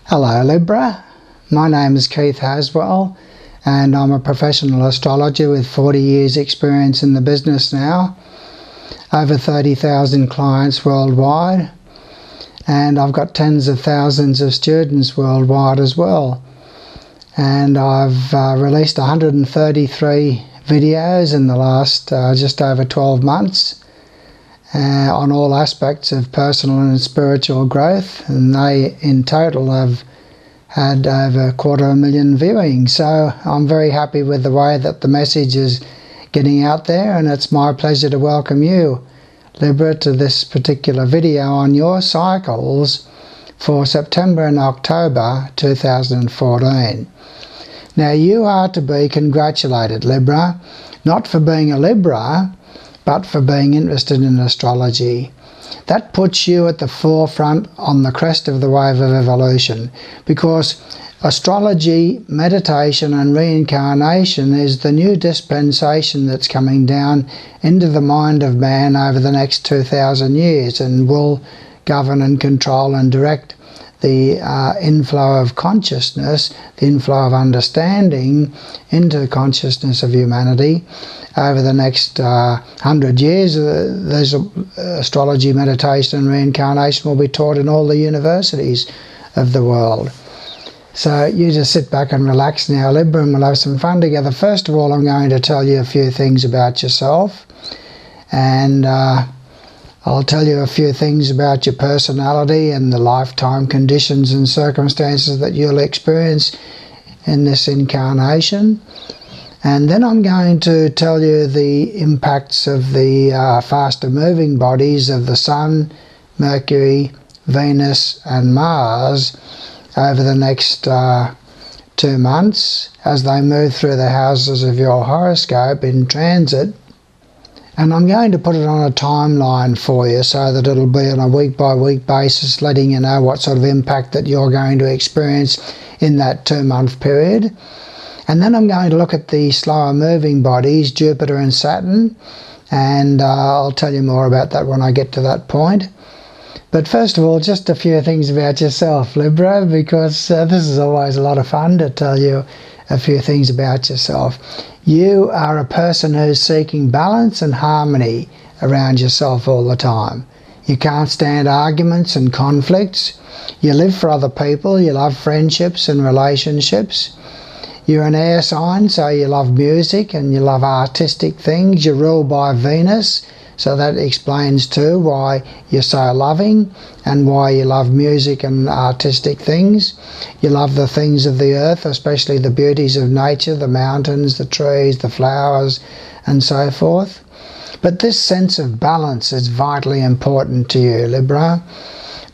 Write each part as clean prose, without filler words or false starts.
Hello Libra, my name is Keith Haswell and I'm a professional astrologer with 40 years experience in the business now, over 30,000 clients worldwide, and I've got tens of thousands of students worldwide as well. And I've released 133 videos in the last just over 12 months on all aspects of personal and spiritual growth, and they in total have had over 250,000 viewings. So I'm very happy with the way that the message is getting out there, and it's my pleasure to welcome you, Libra, to this particular video on your cycles for September and October 2014. Now you are to be congratulated, Libra, not for being a Libra, but for being interested in astrology. That puts you at the forefront on the crest of the wave of evolution, because astrology, meditation and reincarnation is the new dispensation that's coming down into the mind of man over the next 2,000 years and will govern and control and direct the inflow of consciousness, the inflow of understanding into the consciousness of humanity over the next 100 years. There's astrology, meditation and reincarnation will be taught in all the universities of the world. So you just sit back and relax now, Libra, and we'll have some fun together. First of all, I'm going to tell you a few things about yourself, and I'll tell you a few things about your personality and the lifetime conditions and circumstances that you'll experience in this incarnation. And then I'm going to tell you the impacts of the faster moving bodies of the Sun, Mercury, Venus and Mars over the next 2 months as they move through the houses of your horoscope in transit. And I'm going to put it on a timeline for you so that it'll be on a week-by-week basis, letting you know what sort of impact that you're going to experience in that 2-month period. And then I'm going to look at the slower moving bodies, Jupiter and Saturn, and I'll tell you more about that when I get to that point. But first of all, just a few things about yourself, Libra, because this is always a lot of fun to tell you a few things about yourself. You are a person who's seeking balance and harmony around yourself all the time. You can't stand arguments and conflicts. You live for other people. You love friendships and relationships. You're an air sign, so you love music and you love artistic things. You're ruled by Venus, so that explains too why you're so loving and why you love music and artistic things. You love the things of the earth, especially the beauties of nature, the mountains, the trees, the flowers and so forth. But this sense of balance is vitally important to you, Libra.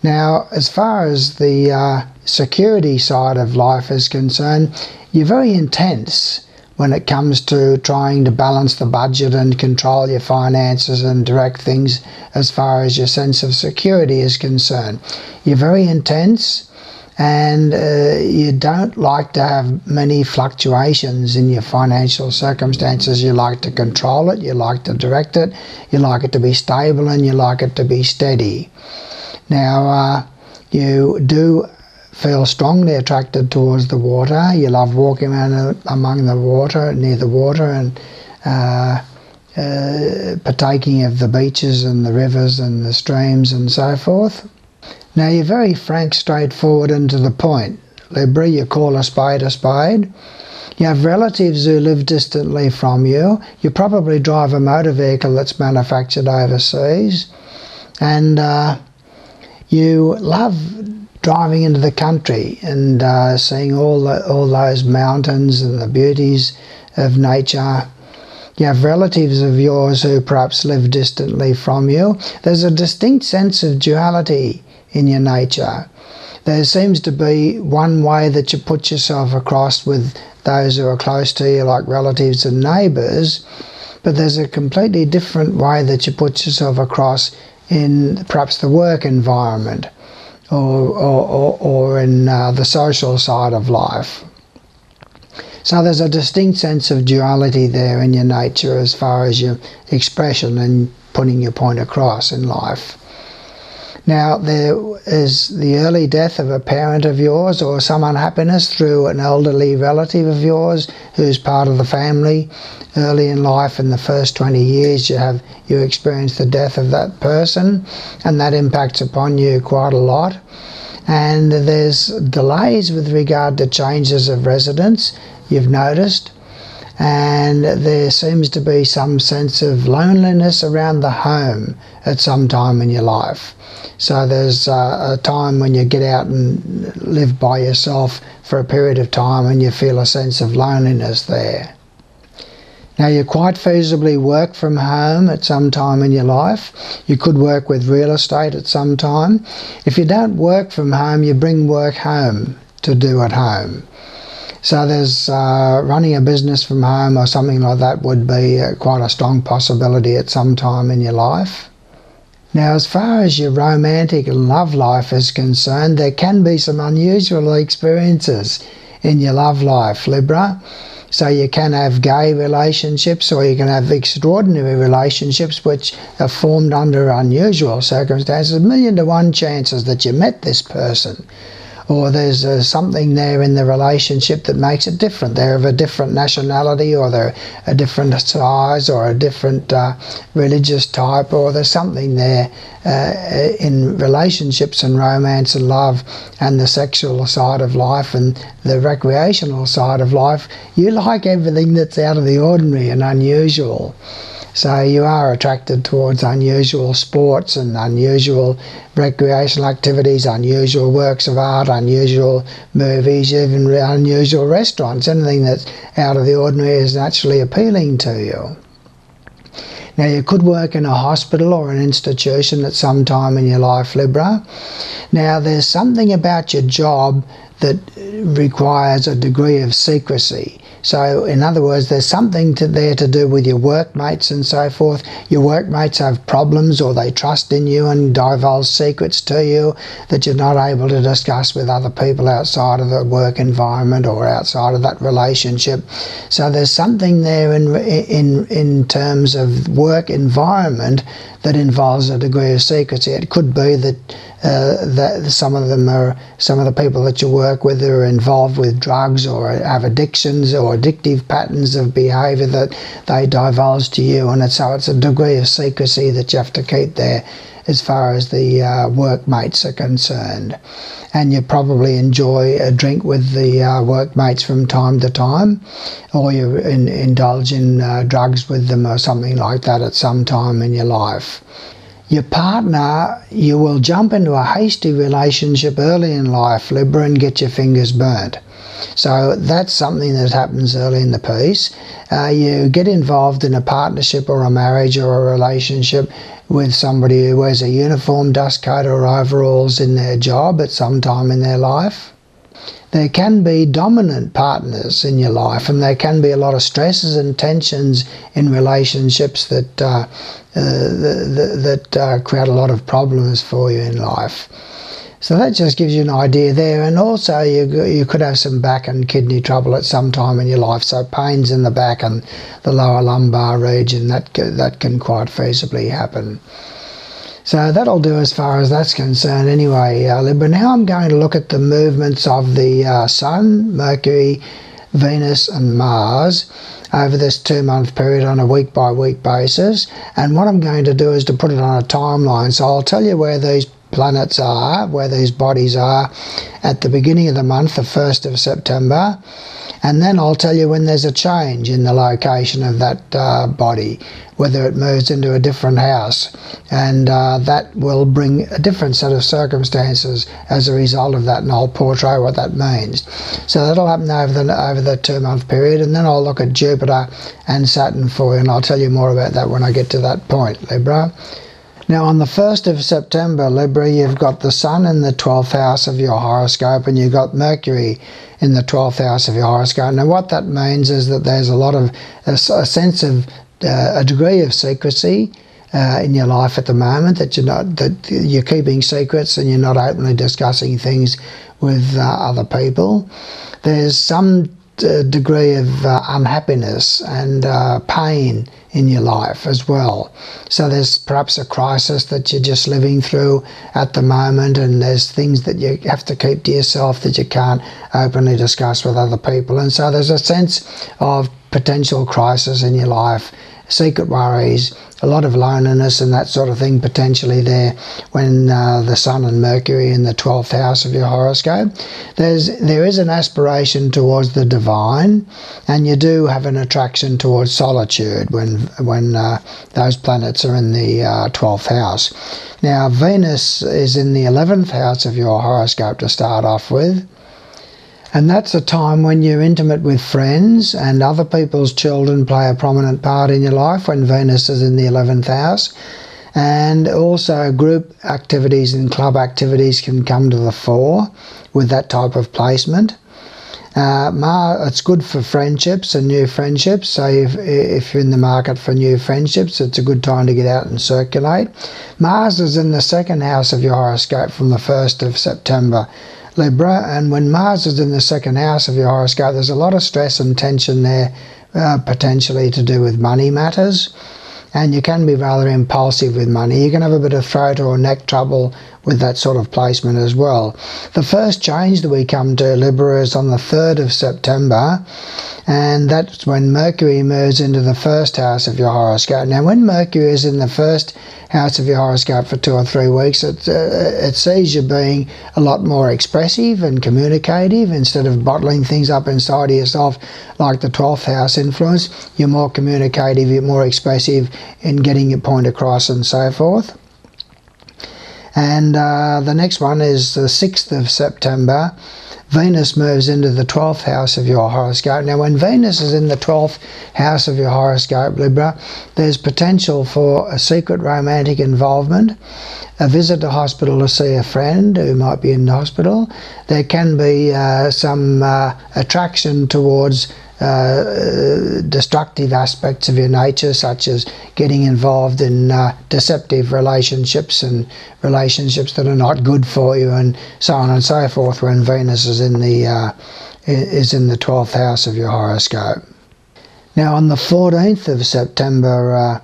Now, as far as the security side of life is concerned, you're very intense when it comes to trying to balance the budget and control your finances and direct things as far as your sense of security is concerned. You're very intense, and you don't like to have many fluctuations in your financial circumstances. You like to control it, you like to direct it, you like it to be stable and you like it to be steady. Now, you do feel strongly attracted towards the water. You love walking around among the water, near the water, and partaking of the beaches and the rivers and the streams and so forth. Now you're very frank, straightforward and to the point, Libra. You call a spade a spade. You have relatives who live distantly from you. You probably drive a motor vehicle that's manufactured overseas, and you love driving into the country and seeing all those mountains and the beauties of nature. You have relatives of yours who perhaps live distantly from you. There's a distinct sense of duality in your nature. There seems to be one way that you put yourself across with those who are close to you, like relatives and neighbours, but there's a completely different way that you put yourself across in perhaps the work environment, or in the social side of life. So there's a distinct sense of duality there in your nature as far as your expression and putting your point across in life. Now, there is the early death of a parent of yours or some unhappiness through an elderly relative of yours who's part of the family. Early in life, in the first 20 years, you experience the death of that person, and that impacts upon you quite a lot. And there's delays with regard to changes of residence, you've noticed. And there seems to be some sense of loneliness around the home at some time in your life. So there's a time when you get out and live by yourself for a period of time and you feel a sense of loneliness there. Now, you quite feasibly work from home at some time in your life. You could work with real estate at some time. If you don't work from home, you bring work home to do at home. So there's running a business from home or something like that would be quite a strong possibility at some time in your life. Now, as far as your romantic and love life is concerned, there can be some unusual experiences in your love life, Libra. So you can have gay relationships, or you can have extraordinary relationships which are formed under unusual circumstances. 1,000,000 to 1 chances that you met this person, or there's something there in the relationship that makes it different. They're of a different nationality, or they're a different size, or a different religious type, or there's something there in relationships and romance and love and the sexual side of life and the recreational side of life. You like everything that's out of the ordinary and unusual. So you are attracted towards unusual sports and unusual recreational activities, unusual works of art, unusual movies, even unusual restaurants. Anything that's out of the ordinary is naturally appealing to you. Now, you could work in a hospital or an institution at some time in your life, Libra. Now, there's something about your job that requires a degree of secrecy. So, in other words, there's something there to do with your workmates and so forth. Your workmates have problems, or they trust in you and divulge secrets to you that you're not able to discuss with other people outside of the work environment or outside of that relationship. So there's something there in terms of work environment that involves a degree of secrecy. It could be that some of the people that you work with are involved with drugs or have addictions or addictive patterns of behaviour that they divulge to you, and so it's a degree of secrecy that you have to keep there as far as the workmates are concerned. And you probably enjoy a drink with the workmates from time to time, or you indulge in drugs with them or something like that at some time in your life. Your partner, you will jump into a hasty relationship early in life, Libra, and get your fingers burnt. So that's something that happens early in the piece. You get involved in a partnership or a marriage or a relationship with somebody who wears a uniform, dust coat or overalls in their job at some time in their life. There can be dominant partners in your life, and there can be a lot of stresses and tensions in relationships that create a lot of problems for you in life. So that just gives you an idea there. And also you could have some back and kidney trouble at some time in your life. So pains in the back and the lower lumbar region, that can quite feasibly happen. So that'll do as far as that's concerned anyway, Libra. Now I'm going to look at the movements of the Sun, Mercury, Venus and Mars over this 2-month period on a week-by-week basis. And what I'm going to do is to put it on a timeline. So I'll tell you where these planets are, where these bodies are at the beginning of the month, the 1st of September, and then I'll tell you when there's a change in the location of that body, whether it moves into a different house, and that will bring a different set of circumstances as a result of that, and I'll portray what that means. So that'll happen over the 2-month period, and then I'll look at Jupiter and Saturn for you, and I'll tell you more about that when I get to that point, Libra. Now, on the 1st of September, Libra, you've got the Sun in the 12th house of your horoscope, and you've got Mercury in the 12th house of your horoscope. Now, what that means is that there's a lot of a sense of a degree of secrecy in your life at the moment, that you're keeping secrets and you're not openly discussing things with other people. There's some degree of unhappiness and pain in your life as well. So there's perhaps a crisis that you're just living through at the moment, and there's things that you have to keep to yourself that you can't openly discuss with other people. And so there's a sense of potential crisis in your life, secret worries, a lot of loneliness and that sort of thing potentially there when the Sun and Mercury in the 12th house of your horoscope. There is an aspiration towards the divine, and you do have an attraction towards solitude when those planets are in the 12th house. Now Venus is in the 11th house of your horoscope to start off with. And that's a time when you're intimate with friends, and other people's children play a prominent part in your life when Venus is in the 11th house. And also group activities and club activities can come to the fore with that type of placement. It's good for friendships and new friendships. So if you're in the market for new friendships, it's a good time to get out and circulate. Mars is in the 2nd house of your horoscope from the 1st of September. Libra, and when Mars is in the 2nd house of your horoscope, there's a lot of stress and tension there, potentially to do with money matters, and you can be rather impulsive with money. You can have a bit of throat or neck trouble with that sort of placement as well. The first change that we come to, Libra, is on the 3rd of September, and that's when Mercury moves into the 1st house of your horoscope. Now when Mercury is in the 1st house of your horoscope for 2 or 3 weeks, it sees you being a lot more expressive and communicative. Instead of bottling things up inside of yourself like the 12th house influence, you're more communicative, you're more expressive in getting your point across and so forth. And the next one is the 6th of September. Venus moves into the 12th house of your horoscope. Now when Venus is in the 12th house of your horoscope, Libra, there's potential for a secret romantic involvement, a visit to hospital to see a friend who might be in the hospital. There can be some attraction towards destructive aspects of your nature, such as getting involved in deceptive relationships and relationships that are not good for you, and so on and so forth, when Venus is in the 12th house of your horoscope. Now on the 14th of September,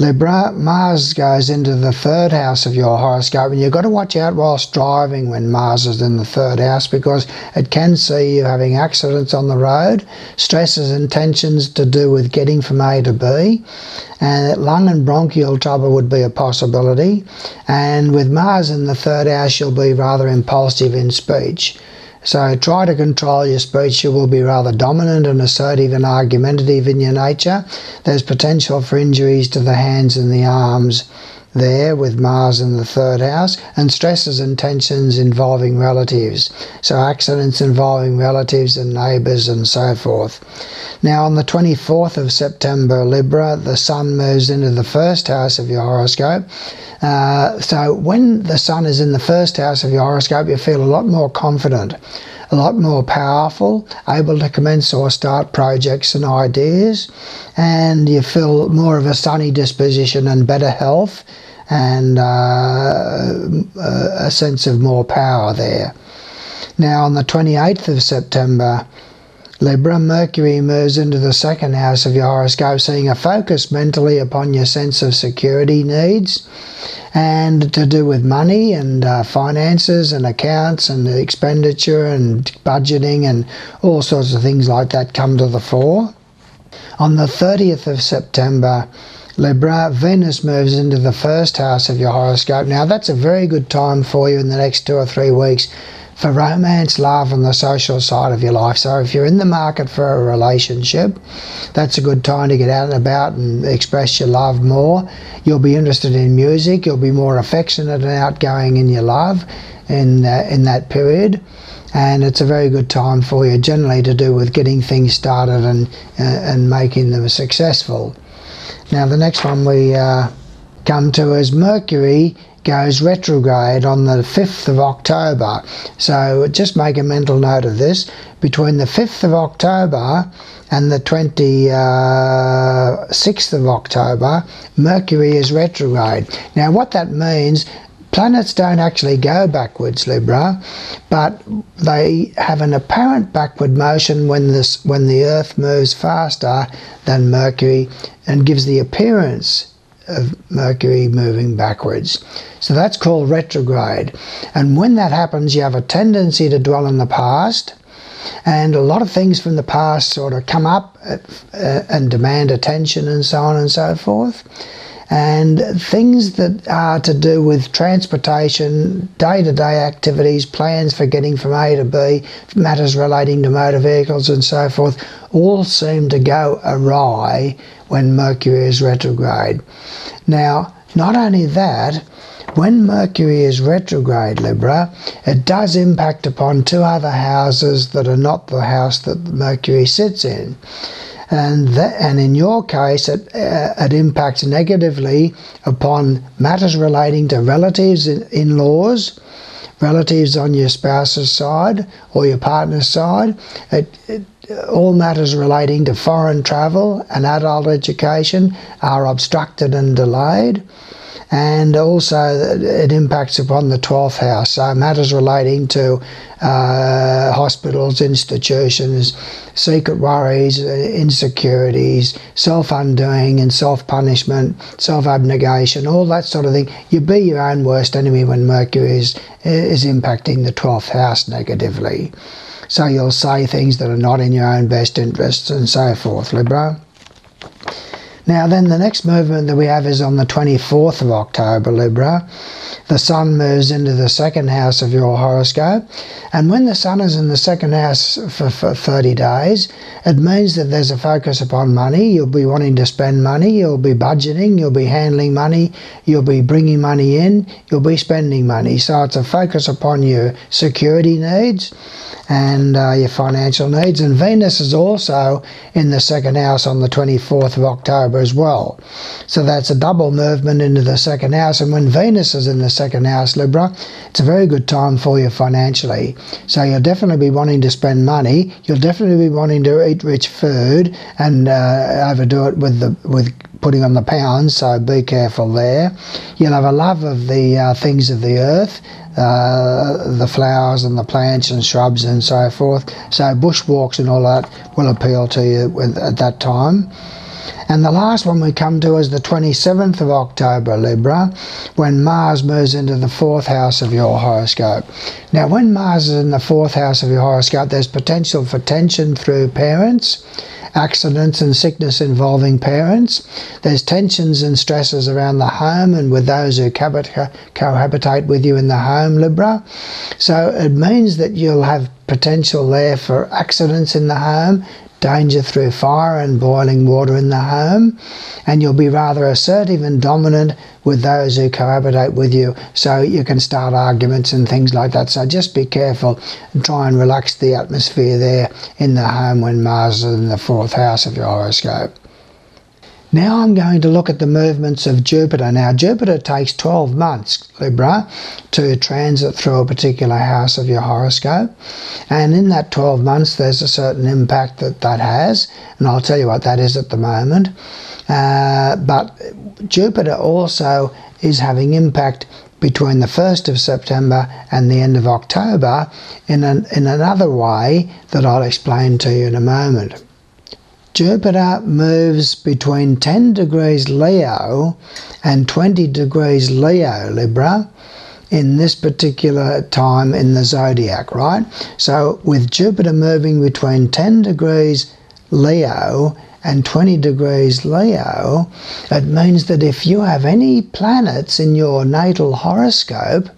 Libra, Mars goes into the 3rd house of your horoscope, and you've got to watch out whilst driving when Mars is in the 3rd house, because it can see you having accidents on the road, stresses and tensions to do with getting from A to B, and lung and bronchial trouble would be a possibility. And with Mars in the 3rd house, you'll be rather impulsive in speech. So try to control your speech. You will be rather dominant and assertive and argumentative in your nature. There's potential for injuries to the hands and the arms there with Mars in the 3rd house, and stresses and tensions involving relatives. So accidents involving relatives and neighbours and so forth. Now on the 24th of September, Libra, the Sun moves into the 1st house of your horoscope. So when the Sun is in the 1st house of your horoscope, you feel a lot more confident, a lot more powerful, able to commence or start projects and ideas, and you feel more of a sunny disposition and better health, and a sense of more power there. Now on the 28th of September, Libra, Mercury moves into the 2nd house of your horoscope, seeing a focus mentally upon your sense of security needs, and to do with money and finances and accounts and expenditure and budgeting and all sorts of things like that come to the fore. On the 30th of September, Libra, Venus moves into the 1st house of your horoscope. Now that's a very good time for you in the next 2 or 3 weeks for romance, love and the social side of your life. So if you're in the market for a relationship, that's a good time to get out and about and express your love more. You'll be interested in music, you'll be more affectionate and outgoing in your love in that period. And it's a very good time for you generally to do with getting things started and making them successful. Now the next one we come to is Mercury goes retrograde on the 5th of October. So just make a mental note of this. Between the 5th of October and the 26th of October, Mercury is retrograde. Now what that means, planets don't actually go backwards, Libra, but they have an apparent backward motion when the Earth moves faster than Mercury and gives the appearance of Mercury moving backwards. So that's called retrograde. And when that happens, you have a tendency to dwell in the past, and a lot of things from the past sort of come up and demand attention and so on and so forth. And things that are to do with transportation, day-to-day activities, plans for getting from A to B, matters relating to motor vehicles and so forth, all seem to go awry when Mercury is retrograde. Now, not only that, when Mercury is retrograde, Libra, it does impact upon two other houses that are not the house that Mercury sits in. And in your case, it impacts negatively upon matters relating to relatives, in-laws, relatives on your spouse's side or your partner's side. All matters relating to foreign travel and adult education are obstructed and delayed. And also it impacts upon the 12th house, so matters relating to hospitals, institutions, secret worries, insecurities, self-undoing and self-punishment, self-abnegation, all that sort of thing. You be your own worst enemy when Mercury is impacting the 12th house negatively. So you'll say things that are not in your own best interests and so forth, Libra. Now then, the next movement that we have is on the 24th of October, Libra. The Sun moves into the second house of your horoscope. And when the Sun is in the second house for 30 days, it means that there's a focus upon money. You'll be wanting to spend money. You'll be budgeting. You'll be handling money. You'll be bringing money in. You'll be spending money. So it's a focus upon your security needs and your financial needs. And Venus is also in the second house on the 24th of October as well. So that's a double movement into the second house. And when Venus is in the second house, Libra, it's a very good time for you financially. So you'll definitely be wanting to spend money. You'll definitely be wanting to eat rich food and overdo it with putting on the pounds, so be careful there. You'll have a love of the things of the earth, the flowers and the plants and shrubs and so forth. So bushwalks and all that will appeal to you at that time. And the last one we come to is the 27th of October, Libra, when Mars moves into the 4th house of your horoscope. Now, when Mars is in the 4th house of your horoscope, there's potential for tension through parents, accidents and sickness involving parents. There's tensions and stresses around the home and with those who cohabitate with you in the home, Libra. So it means that you'll have potential there for accidents in the home, danger through fire and boiling water in the home, and you'll be rather assertive and dominant with those who cohabitate with you, so you can start arguments and things like that. So just be careful and try and relax the atmosphere there in the home when Mars is in the 4th house of your horoscope. Now I'm going to look at the movements of Jupiter. Now Jupiter takes 12 months, Libra, to transit through a particular house of your horoscope. And in that 12 months there's a certain impact that has, and I'll tell you what that is at the moment. But Jupiter also is having impact between the 1st of September and the end of October in another way that I'll explain to you in a moment. Jupiter moves between 10 degrees Leo and 20 degrees Leo, Libra, in this particular time in the zodiac, right? So with Jupiter moving between 10 degrees Leo and 20 degrees Leo, it means that if you have any planets in your natal horoscope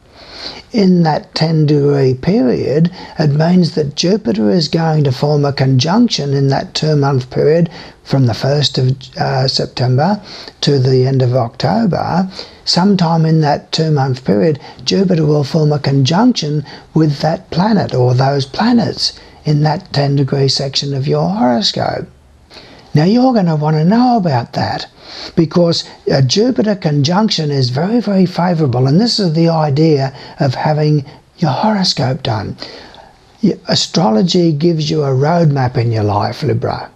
in that 10-degree period, it means that Jupiter is going to form a conjunction in that 2-month period from the 1st of September to the end of October. Sometime in that 2-month period, Jupiter will form a conjunction with that planet or those planets in that 10-degree section of your horoscope. Now you're going to want to know about that, because a Jupiter conjunction is very, very favourable, and this is the idea of having your horoscope done. Astrology gives you a roadmap in your life, Libra.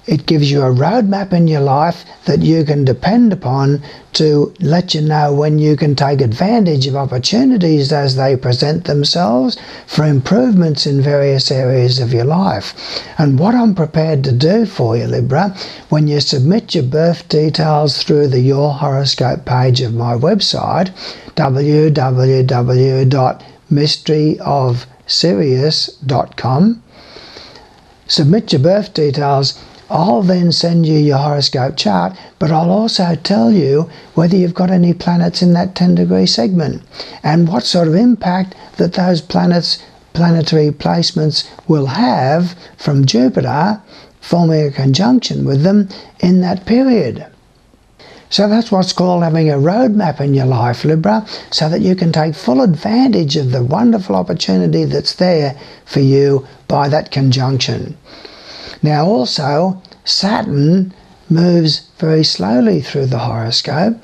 it gives you a roadmap in your life that you can depend upon to let you know when you can take advantage of opportunities as they present themselves for improvements in various areas of your life. And what I'm prepared to do for you, Libra, when you submit your birth details through the Your Horoscope page of my website, www.mysteryofsirius.com, submit your birth details. I'll then send you your horoscope chart, but I'll also tell you whether you've got any planets in that 10-degree segment and what sort of impact that those planetary placements will have from Jupiter forming a conjunction with them in that period. So that's what's called having a roadmap in your life, Libra, so that you can take full advantage of the wonderful opportunity that's there for you by that conjunction. Now also, Saturn moves very slowly through the horoscope,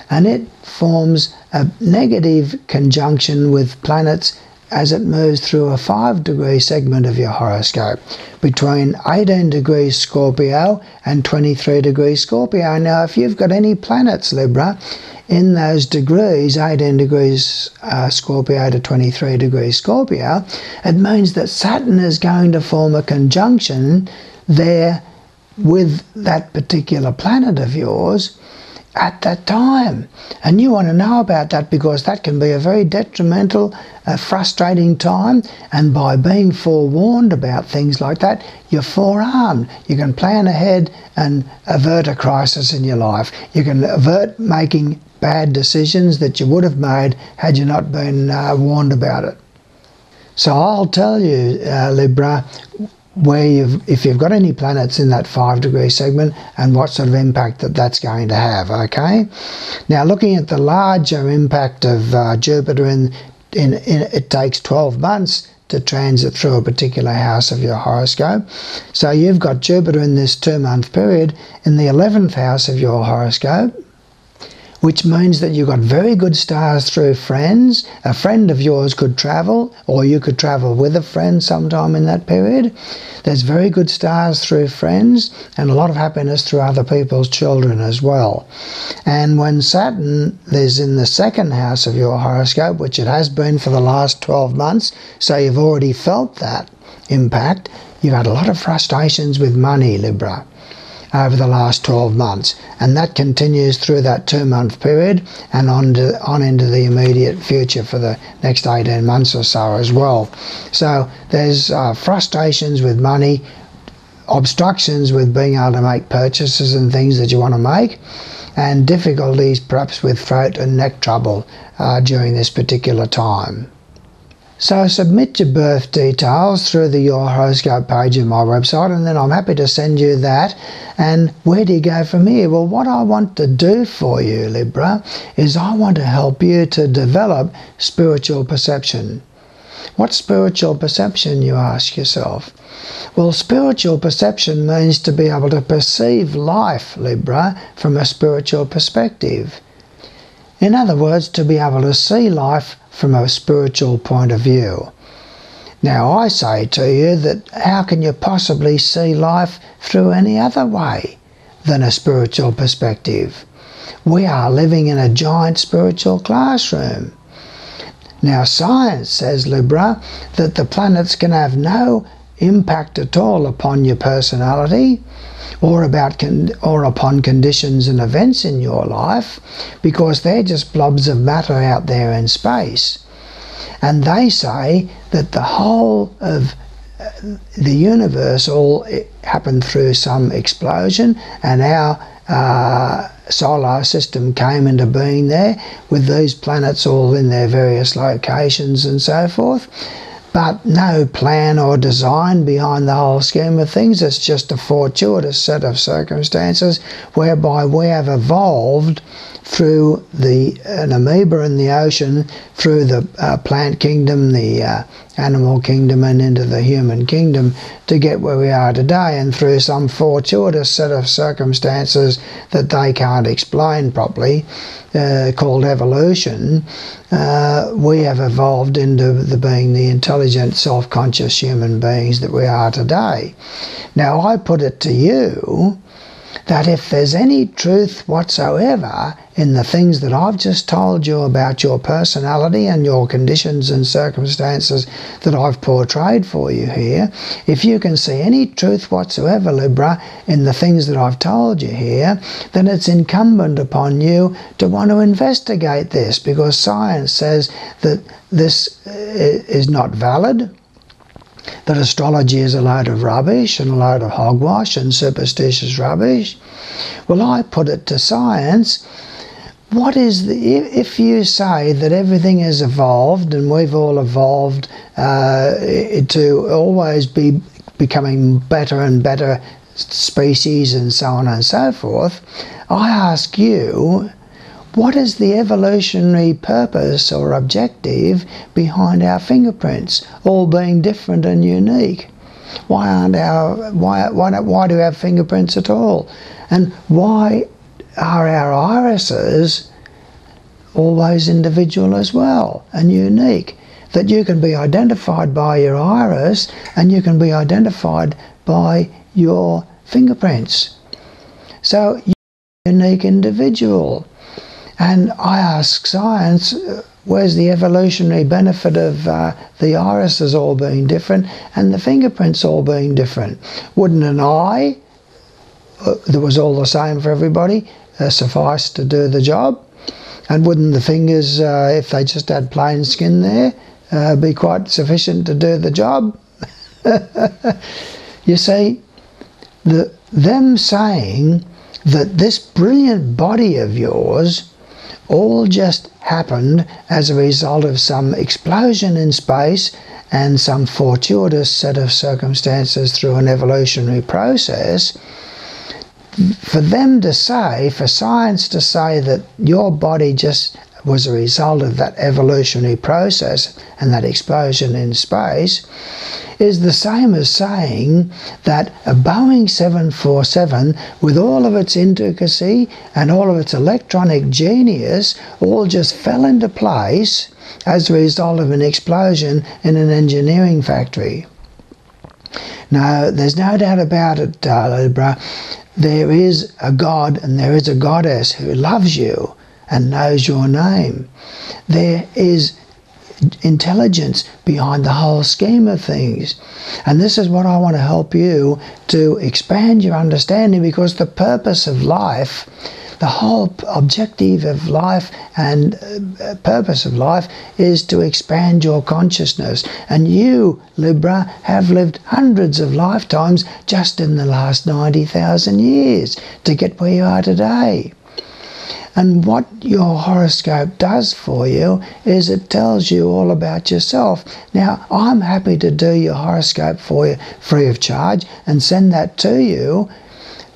and it forms a negative conjunction with planets as it moves through a 5-degree segment of your horoscope between 18 degrees Scorpio and 23 degrees Scorpio. Now, if you've got any planets, Libra, in those degrees, 18 degrees Scorpio to 23 degrees Scorpio, it means that Saturn is going to form a conjunction there with that particular planet of yours at that time. And you want to know about that because that can be a very detrimental, frustrating time, and by being forewarned about things like that, you're forearmed. You can plan ahead and avert a crisis in your life. You can avert making bad decisions that you would have made had you not been warned about it. So I'll tell you, Libra, if you've got any planets in that 5-degree segment and what sort of impact that's going to have, okay? Now, looking at the larger impact of Jupiter, it takes 12 months to transit through a particular house of your horoscope. So you've got Jupiter in this 2-month period in the 11th house of your horoscope, which means that you've got very good stars through friends. A friend of yours could travel, or you could travel with a friend sometime in that period. There's very good stars through friends and a lot of happiness through other people's children as well. And when Saturn is in the 2nd house of your horoscope, which it has been for the last 12 months, so you've already felt that impact, you've had a lot of frustrations with money, Libra, over the last 12 months, and that continues through that 2-month period and on into the immediate future for the next 18 months or so as well. So there's frustrations with money, obstructions with being able to make purchases and things that you want to make, and difficulties perhaps with throat and neck trouble during this particular time. So submit your birth details through the Your Horoscope page of my website, and then I'm happy to send you that. And where do you go from here? Well, what I want to do for you, Libra, is I want to help you to develop spiritual perception. What's spiritual perception, you ask yourself? Well, spiritual perception means to be able to perceive life, Libra, from a spiritual perspective. In other words, to be able to see life from a spiritual point of view. Now, I say to you that how can you possibly see life through any other way than a spiritual perspective? We are living in a giant spiritual classroom. Now, science says, Libra, that the planets can have no impact at all upon your personality or upon conditions and events in your life, because they're just blobs of matter out there in space. And they say that the whole of the universe all happened through some explosion, and our solar system came into being there with these planets all in their various locations and so forth. But no plan or design behind the whole scheme of things. It's just a fortuitous set of circumstances whereby we have evolved through an amoeba in the ocean, through the plant kingdom, the animal kingdom, and into the human kingdom to get where we are today. And through some fortuitous set of circumstances that they can't explain properly, called evolution, we have evolved into being the intelligent, self-conscious human beings that we are today. Now, I put it to you that if there's any truth whatsoever in the things that I've just told you about your personality and your conditions and circumstances that I've portrayed for you here, if you can see any truth whatsoever, Libra, in the things that I've told you here, then it's incumbent upon you to want to investigate this, because science says that this is not valid, that astrology is a load of rubbish and a load of hogwash and superstitious rubbish. Well, I put it to science. What is if you say that everything has evolved and we've all evolved to always be becoming better and better species and so on and so forth, I ask you, what is the evolutionary purpose or objective behind our fingerprints all being different and unique? Why do we have fingerprints at all? And why are our irises always individual as well and unique? That you can be identified by your iris and you can be identified by your fingerprints. So you're a unique individual. And I ask science, where's the evolutionary benefit of the irises all being different and the fingerprints all being different? Wouldn't an eye that was all the same for everybody suffice to do the job? And wouldn't the fingers, if they just had plain skin there, be quite sufficient to do the job? You see, them saying that this brilliant body of yours all just happened as a result of some explosion in space and some fortuitous set of circumstances through an evolutionary process, for them to say, for science to say that your body just was a result of that evolutionary process and that explosion in space, is the same as saying that a Boeing 747, with all of its intricacy and all of its electronic genius, all just fell into place as a result of an explosion in an engineering factory. Now, there's no doubt about it, Libra. There is a God and there is a goddess who loves you and knows your name. There is intelligence behind the whole scheme of things. And this is what I want to help you to expand your understanding, because the purpose of life, the whole objective of life and purpose of life is to expand your consciousness. And you, Libra, have lived hundreds of lifetimes just in the last 90,000 years to get where you are today. And what your horoscope does for you is it tells you all about yourself. Now, I'm happy to do your horoscope for you free of charge and send that to you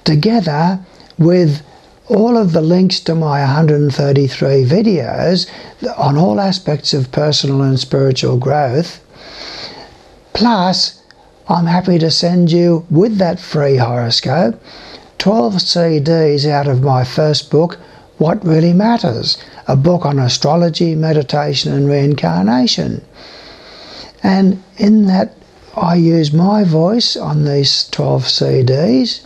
together with all of the links to my 133 videos on all aspects of personal and spiritual growth. Plus, I'm happy to send you with that free horoscope 12 CDs out of my first book, What Really Matters, a book on astrology, meditation and reincarnation. And in that I use my voice on these 12 CDs,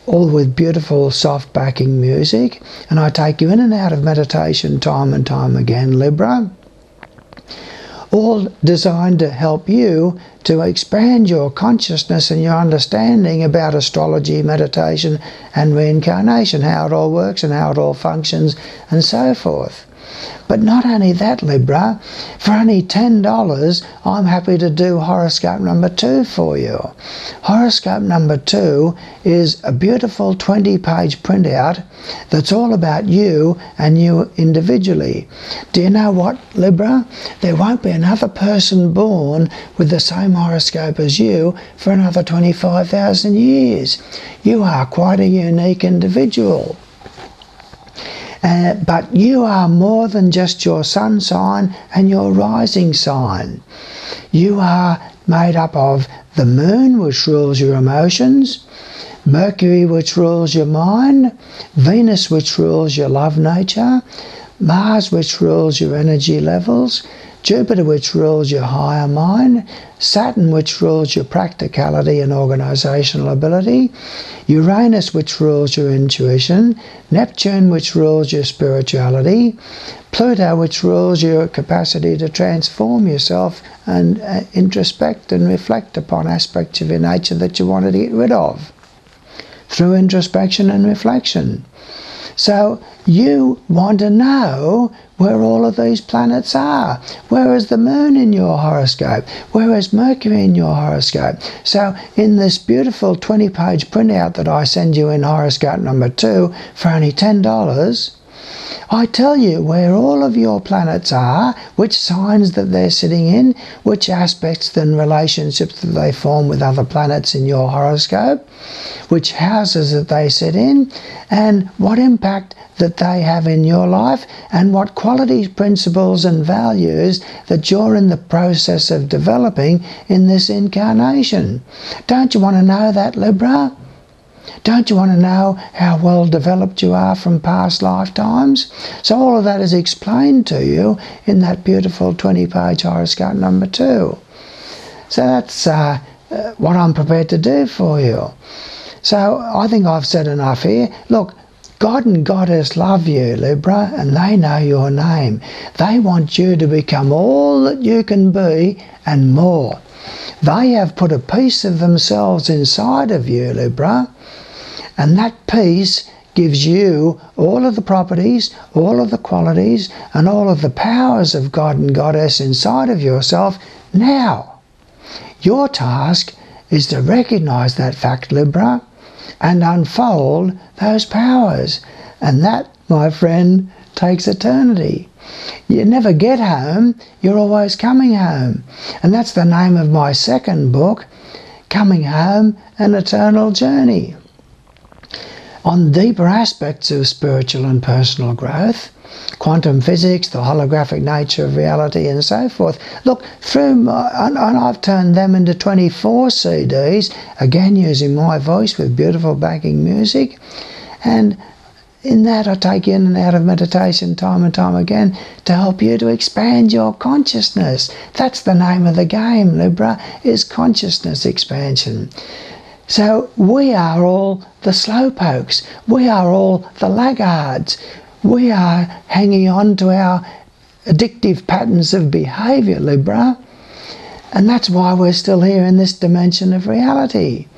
all with beautiful soft backing music, and I take you in and out of meditation time and time again, Libra, all designed to help you to expand your consciousness and your understanding about astrology, meditation and reincarnation, how it all works and how it all functions and so forth. But not only that, Libra, for only $10, I'm happy to do horoscope number 2 for you. Horoscope number 2 is a beautiful 20-page printout that's all about you and you individually. Do you know what, Libra? There won't be another person born with the same horoscope as you for another 25,000 years. You are quite a unique individual. But you are more than just your sun sign and your rising sign. You are made up of the moon, which rules your emotions, Mercury, which rules your mind, Venus, which rules your love nature, Mars, which rules your energy levels, Jupiter, which rules your higher mind, Saturn, which rules your practicality and organisational ability, Uranus, which rules your intuition, Neptune, which rules your spirituality, Pluto, which rules your capacity to transform yourself and introspect and reflect upon aspects of your nature that you want to get rid of through introspection and reflection. So you want to know where all of these planets are. Where is the moon in your horoscope? Where is Mercury in your horoscope? So in this beautiful 20-page printout that I send you in horoscope number 2 for only $10, I tell you where all of your planets are, which signs that they're sitting in, which aspects and relationships that they form with other planets in your horoscope, which houses that they sit in, and what impact that they have in your life, and what qualities, principles and values that you're in the process of developing in this incarnation. Don't you want to know that, Libra? Don't you want to know how well developed you are from past lifetimes? So all of that is explained to you in that beautiful 20-page horoscope number 2. So that's what I'm prepared to do for you. So I think I've said enough here. Look, God and Goddess love you, Libra, and they know your name. They want you to become all that you can be and more. They have put a piece of themselves inside of you, Libra, and that piece gives you all of the properties, all of the qualities, and all of the powers of God and Goddess inside of yourself now. Your task is to recognize that fact, Libra, and unfold those powers. And that, my friend, takes eternity. You never get home, you're always coming home. And that's the name of my second book, Coming Home, An Eternal Journey, on deeper aspects of spiritual and personal growth, quantum physics, the holographic nature of reality, and so forth. Look, and I've turned them into 24 CDs, again using my voice with beautiful backing music. And in that I take you in and out of meditation time and time again to help you to expand your consciousness. That's the name of the game, Libra, is consciousness expansion. So we are all the slowpokes. We are all the laggards. We are hanging on to our addictive patterns of behaviour, Libra. And that's why we're still here in this dimension of reality.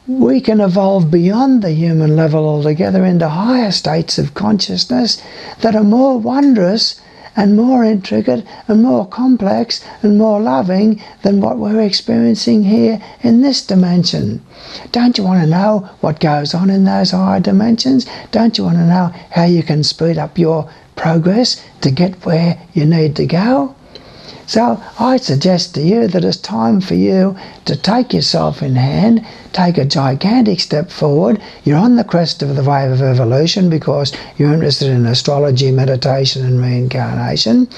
We can evolve beyond the human level altogether into higher states of consciousness that are more wondrous and more intricate and more complex and more loving than what we're experiencing here in this dimension. Don't you want to know what goes on in those higher dimensions? Don't you want to know how you can speed up your progress to get where you need to go? So I suggest to you that it's time for you to take yourself in hand, take a gigantic step forward. You're on the crest of the wave of evolution because you're interested in astrology, meditation and reincarnation.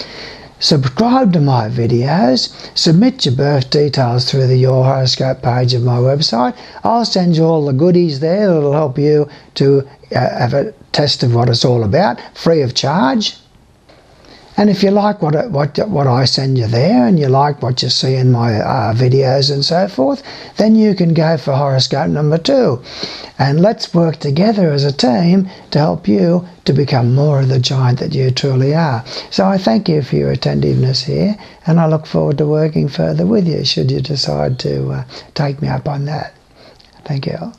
Subscribe to my videos, submit your birth details through the Your Horoscope page of my website. I'll send you all the goodies there that'll help you to have a test of what it's all about, free of charge. And if you like what I send you there, and you like what you see in my videos and so forth, then you can go for horoscope number 2. And let's work together as a team to help you to become more of the giant that you truly are. So I thank you for your attentiveness here, and I look forward to working further with you should you decide to take me up on that. Thank you.